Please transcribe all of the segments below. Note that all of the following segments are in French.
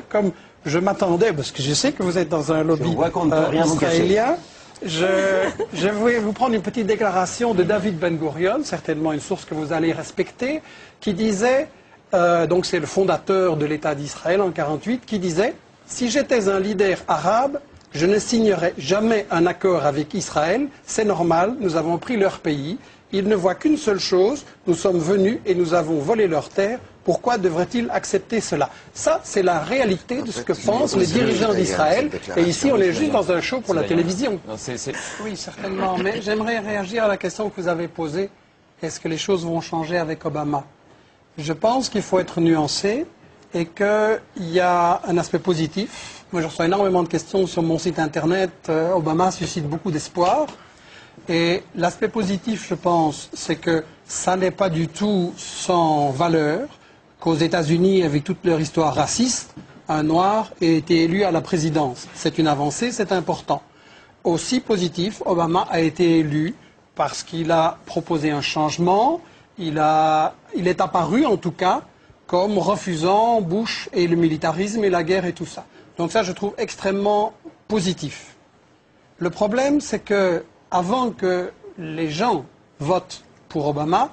comme je m'attendais, parce que je sais que vous êtes dans un lobby israélien, je vais vous prendre une petite déclaration de David Ben Gurion, certainement une source que vous allez respecter, qui disait, donc c'est le fondateur de l'État d'Israël en 1948, qui disait « Si j'étais un leader arabe, je ne signerais jamais un accord avec Israël, c'est normal, nous avons pris leur pays, ils ne voient qu'une seule chose, nous sommes venus et nous avons volé leurs terres, pourquoi devraient-ils accepter cela ?» Ça, c'est la réalité de ce que pensent les dirigeants d'Israël. Et ici, on est juste dans un show pour la télévision. Oui, certainement. Mais j'aimerais réagir à la question que vous avez posée. Est-ce que les choses vont changer avec Obama? Je pense qu'il faut être nuancé et qu'il y a un aspect positif. Moi, je reçois énormément de questions sur mon site internet. Obama suscite beaucoup d'espoir. Et l'aspect positif, je pense, c'est que ça n'est pas du tout sans valeur qu'aux États-Unis, avec toute leur histoire raciste, un noir ait été élu à la présidence. C'est une avancée, c'est important. Aussi positif, Obama a été élu parce qu'il a proposé un changement. Il est apparu, en tout cas, comme refusant Bush et le militarisme et la guerre et tout ça. Donc ça, je trouve extrêmement positif. Le problème, c'est que avant que les gens votent pour Obama,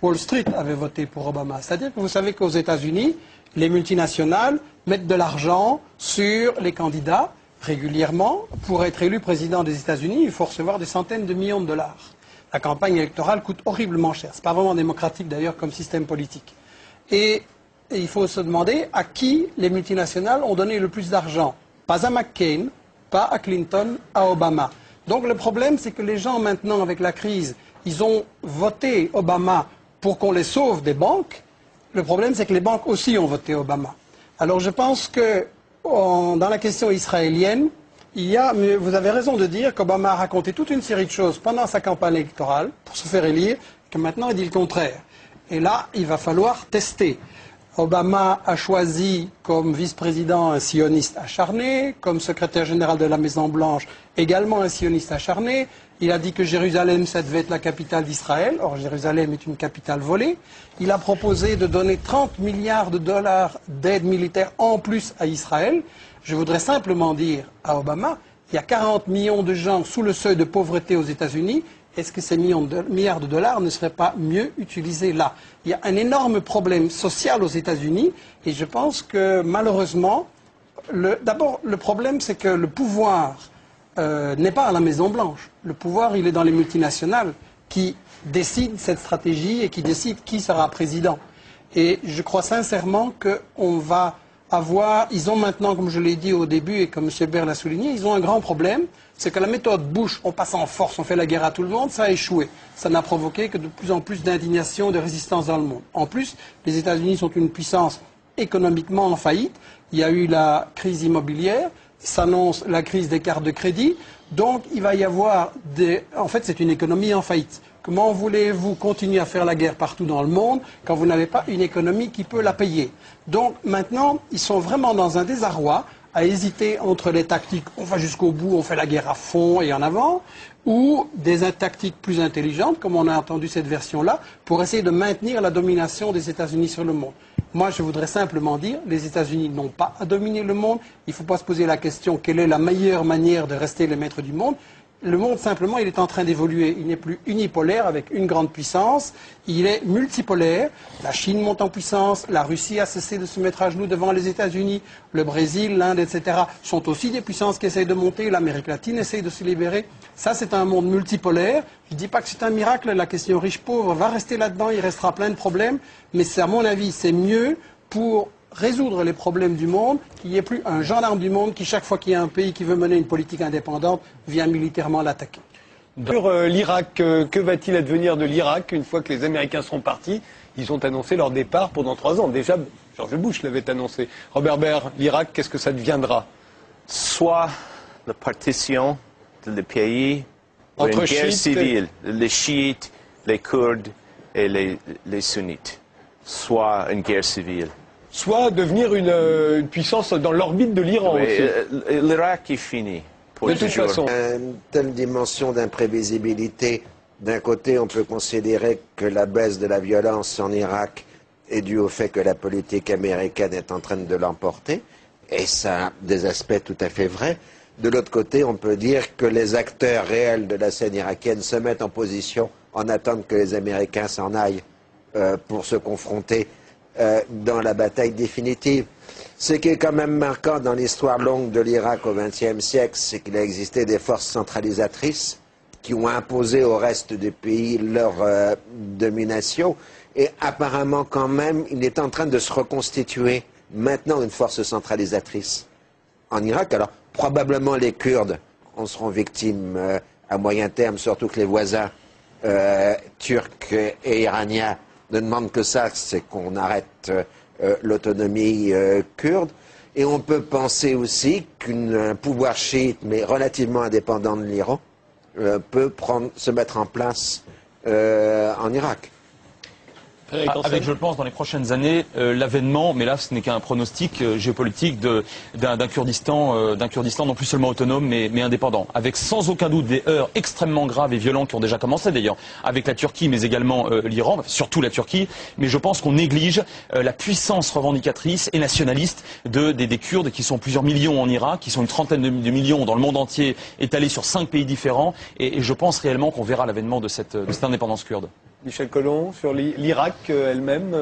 Wall Street avait voté pour Obama. C'est-à-dire que vous savez qu'aux États-Unis, les multinationales mettent de l'argent sur les candidats régulièrement. Pour être élu président des États-Unis, il faut recevoir des centaines de millions de dollars. La campagne électorale coûte horriblement cher. Ce n'est pas vraiment démocratique d'ailleurs comme système politique. Et il faut se demander à qui les multinationales ont donné le plus d'argent. Pas à McCain, pas à Clinton, à Obama. Donc le problème, c'est que les gens maintenant, avec la crise, ils ont voté Obama pour qu'on les sauve des banques. Le problème, c'est que les banques aussi ont voté Obama. Alors je pense que dans la question israélienne, vous avez raison de dire qu'Obama a raconté toute une série de choses pendant sa campagne électorale pour se faire élire, que maintenant il dit le contraire. Et là, il va falloir tester. Obama a choisi comme vice-président un sioniste acharné, comme secrétaire général de la Maison-Blanche également un sioniste acharné. Il a dit que Jérusalem, ça devait être la capitale d'Israël. Or, Jérusalem est une capitale volée. Il a proposé de donner 30 milliards de dollars d'aide militaire en plus à Israël. Je voudrais simplement dire à Obama, il y a 40 millions de gens sous le seuil de pauvreté aux États-Unis. Est-ce que ces milliards de dollars ne seraient pas mieux utilisés là? Il y a un énorme problème social aux États-Unis et je pense que malheureusement, d'abord le problème c'est que le pouvoir n'est pas à la Maison-Blanche. Le pouvoir, il est dans les multinationales qui décident cette stratégie et qui décident qui sera président. Et je crois sincèrement qu'on va avoir, ils ont maintenant, comme je l'ai dit au début et comme M. Baird l'a souligné, ils ont un grand problème, c'est que la méthode Bush, on passe en force, on fait la guerre à tout le monde, ça a échoué. Ça n'a provoqué que de plus en plus d'indignation, de résistance dans le monde. En plus, les États-Unis sont une puissance économiquement en faillite. Il y a eu la crise immobilière, s'annonce la crise des cartes de crédit, donc il va y avoir En fait, c'est une économie en faillite. Comment voulez-vous continuer à faire la guerre partout dans le monde quand vous n'avez pas une économie qui peut la payer? Donc maintenant, ils sont vraiment dans un désarroi à hésiter entre les tactiques on va jusqu'au bout, on fait la guerre à fond et en avant, ou des tactiques plus intelligentes, comme on a entendu cette version-là, pour essayer de maintenir la domination des États-Unis sur le monde. Moi, je voudrais simplement dire, les États-Unis n'ont pas à dominer le monde. Il ne faut pas se poser la question quelle est la meilleure manière de rester les maîtres du monde. Le monde, simplement, il est en train d'évoluer. Il n'est plus unipolaire avec une grande puissance. Il est multipolaire. La Chine monte en puissance. La Russie a cessé de se mettre à genoux devant les États-Unis. Le Brésil, l'Inde, etc. sont aussi des puissances qui essayent de monter. L'Amérique latine essaye de se libérer. Ça, c'est un monde multipolaire. Je ne dis pas que c'est un miracle. La question riche-pauvre va rester là-dedans. Il restera plein de problèmes. Mais à mon avis, c'est mieux pour résoudre les problèmes du monde, qu'il n'y ait plus un gendarme du monde qui, chaque fois qu'il y a un pays qui veut mener une politique indépendante, vient militairement l'attaquer. Sur l'Irak, que va-t-il advenir de l'Irak une fois que les Américains seront partis? Ils ont annoncé leur départ pendant 3 ans. Déjà, George Bush l'avait annoncé. Robert Baird, l'Irak, qu'est-ce que ça deviendra? Soit la partition du pays, ou une guerre civile, les chiites, les Kurdes et les sunnites. Soit une guerre civile. Soit devenir une puissance dans l'orbite de l'Iran aussi. L'Irak est fini. De toute façon. Une telle dimension d'imprévisibilité, d'un côté, on peut considérer que la baisse de la violence en Irak est due au fait que la politique américaine est en train de l'emporter. et ça a des aspects tout à fait vrais. De l'autre côté, on peut dire que les acteurs réels de la scène irakienne se mettent en position en attendant que les Américains s'en aillent pour se confronter dans la bataille définitive. Ce qui est quand même marquant dans l'histoire longue de l'Irak au XXe siècle, c'est qu'il a existé des forces centralisatrices qui ont imposé au reste du pays leur domination. Et apparemment, quand même, il est en train de se reconstituer maintenant une force centralisatrice en Irak. Alors, probablement les Kurdes en seront victimes à moyen terme, surtout que les voisins turcs et iraniens ne demandent que ça, c'est qu'on arrête l'autonomie kurde. Et on peut penser aussi qu'un pouvoir chiite, mais relativement indépendant de l'Iran, peut se mettre en place en Irak. Avec, je pense, dans les prochaines années, l'avènement, mais là ce n'est qu'un pronostic géopolitique d'un Kurdistan non plus seulement autonome, mais indépendant. Avec sans aucun doute des heurts extrêmement graves et violents qui ont déjà commencé d'ailleurs, avec la Turquie, mais également l'Iran, surtout la Turquie. Mais je pense qu'on néglige la puissance revendicatrice et nationaliste des Kurdes, qui sont plusieurs millions en Irak, qui sont une trentaine de millions dans le monde entier, étalés sur 5 pays différents. Et je pense réellement qu'on verra l'avènement de cette indépendance kurde. Michel Collomb, sur l'Irak elle-même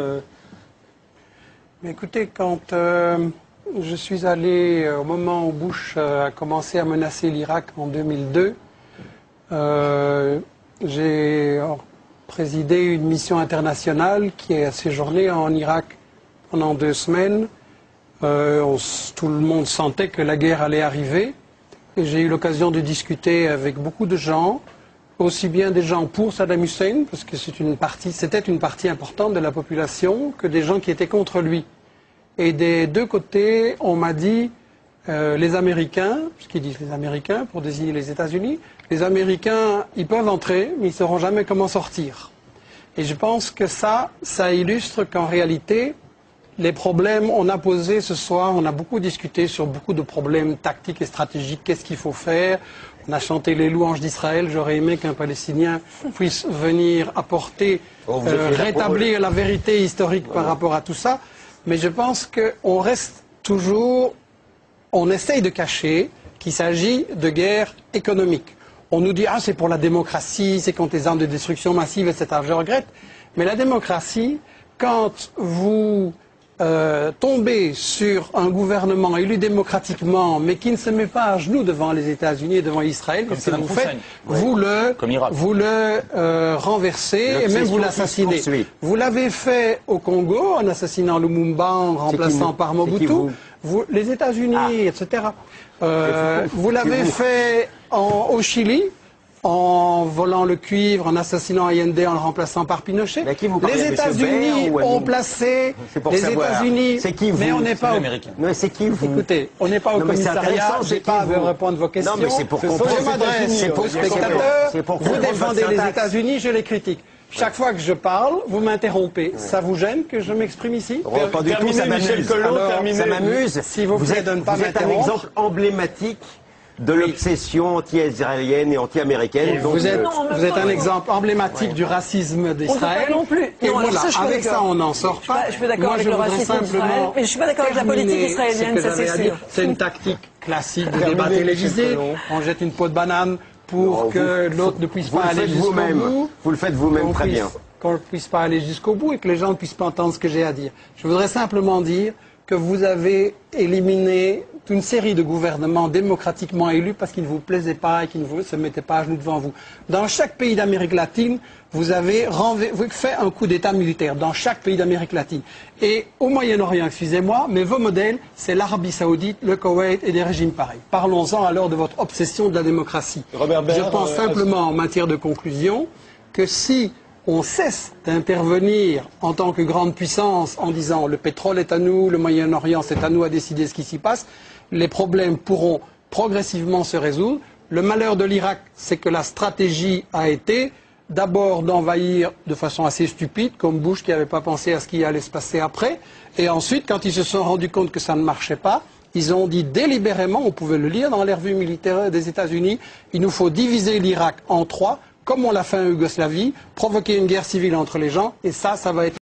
Mais écoutez, quand je suis allé, au moment où Bush a commencé à menacer l'Irak en 2002, j'ai présidé une mission internationale qui a séjourné en Irak pendant 2 semaines. Tout le monde sentait que la guerre allait arriver. Et j'ai eu l'occasion de discuter avec beaucoup de gens, aussi bien des gens pour Saddam Hussein, parce que c'était une partie importante de la population, que des gens qui étaient contre lui. Et des deux côtés, on m'a dit, les Américains, ce qu'ils disent les Américains pour désigner les États-Unis, les Américains, ils peuvent entrer, mais ils ne sauront jamais comment sortir. Et je pense que ça illustre qu'en réalité, les problèmes, on a posé ce soir, on a beaucoup discuté sur beaucoup de problèmes tactiques et stratégiques, qu'est-ce qu'il faut faire. On a chanté les louanges d'Israël. J'aurais aimé qu'un Palestinien puisse venir apporter, rétablir la vérité historique par rapport à tout ça. Mais je pense qu'on reste toujours, on essaye de cacher qu'il s'agit de guerre économique. On nous dit, ah, c'est pour la démocratie, c'est contre les armes de destruction massive, etc. Je regrette. Mais la démocratie, quand vous tomber sur un gouvernement élu démocratiquement, mais qui ne se met pas à genoux devant les États-Unis et devant Israël, comme vous faites, vous le renversez et même vous l'assassinez. Vous l'avez fait au Congo en assassinant Lumumba, en remplaçant par Mobutu, les États-Unis, etc. Vous l'avez fait au Chili, en volant le cuivre, en assassinant Allende, en le remplaçant par Pinochet. Les États-Unis ont placé les États-Unis, mais on n'est pas mais c'est qui vous? Écoutez, on n'est pas au commissariat, je n'ai pas à répondre vos questions. Non, mais c'est pour comprendre. Je m'adresse aux spectateurs, vous défendez les États-Unis, je les critique. Chaque fois que je parle, vous m'interrompez. Ça vous gêne que je m'exprime ici? Pas du tout, ça m'amuse. Ça m'amuse. S'il vous plaît, de ne pas m'interrompre. Vous êtes un exemple emblématique de l'obsession anti-israélienne et anti-américaine. Vous êtes un exemple emblématique du racisme d'Israël. Non plus. Et voilà, avec ça, on n'en sort pas. Je suis d'accord avec le racisme d'Israël, mais je ne suis pas d'accord avec la politique israélienne, ça c'est sûr. C'est une tactique classique de débat télévisé. On jette une peau de banane pour que l'autre ne puisse pas aller jusqu'au bout. Vous le faites vous-même très bien. Qu'on ne puisse pas aller jusqu'au bout et que les gens ne puissent pas entendre ce que j'ai à dire. Je voudrais simplement dire que vous avez éliminé une série de gouvernements démocratiquement élus parce qu'ils ne vous plaisaient pas et qu'ils ne se mettaient pas à genoux devant vous. Dans chaque pays d'Amérique latine, vous avez fait un coup d'État militaire, dans chaque pays d'Amérique latine. Et au Moyen-Orient, excusez-moi, mais vos modèles, c'est l'Arabie Saoudite, le Koweït et des régimes pareils. Parlons-en alors de votre obsession de la démocratie. Je pense simplement, en matière de conclusion, que si on cesse d'intervenir en tant que grande puissance en disant le pétrole est à nous, le Moyen-Orient c'est à nous à décider ce qui s'y passe, les problèmes pourront progressivement se résoudre. Le malheur de l'Irak, c'est que la stratégie a été d'abord d'envahir de façon assez stupide, comme Bush qui n'avait pas pensé à ce qui allait se passer après, et ensuite, quand ils se sont rendus compte que ça ne marchait pas, ils ont dit délibérément, on pouvait le lire dans les revues militaires des États-Unis, il nous faut diviser l'Irak en 3, comme on l'a fait en Yougoslavie, provoquer une guerre civile entre les gens, et ça va être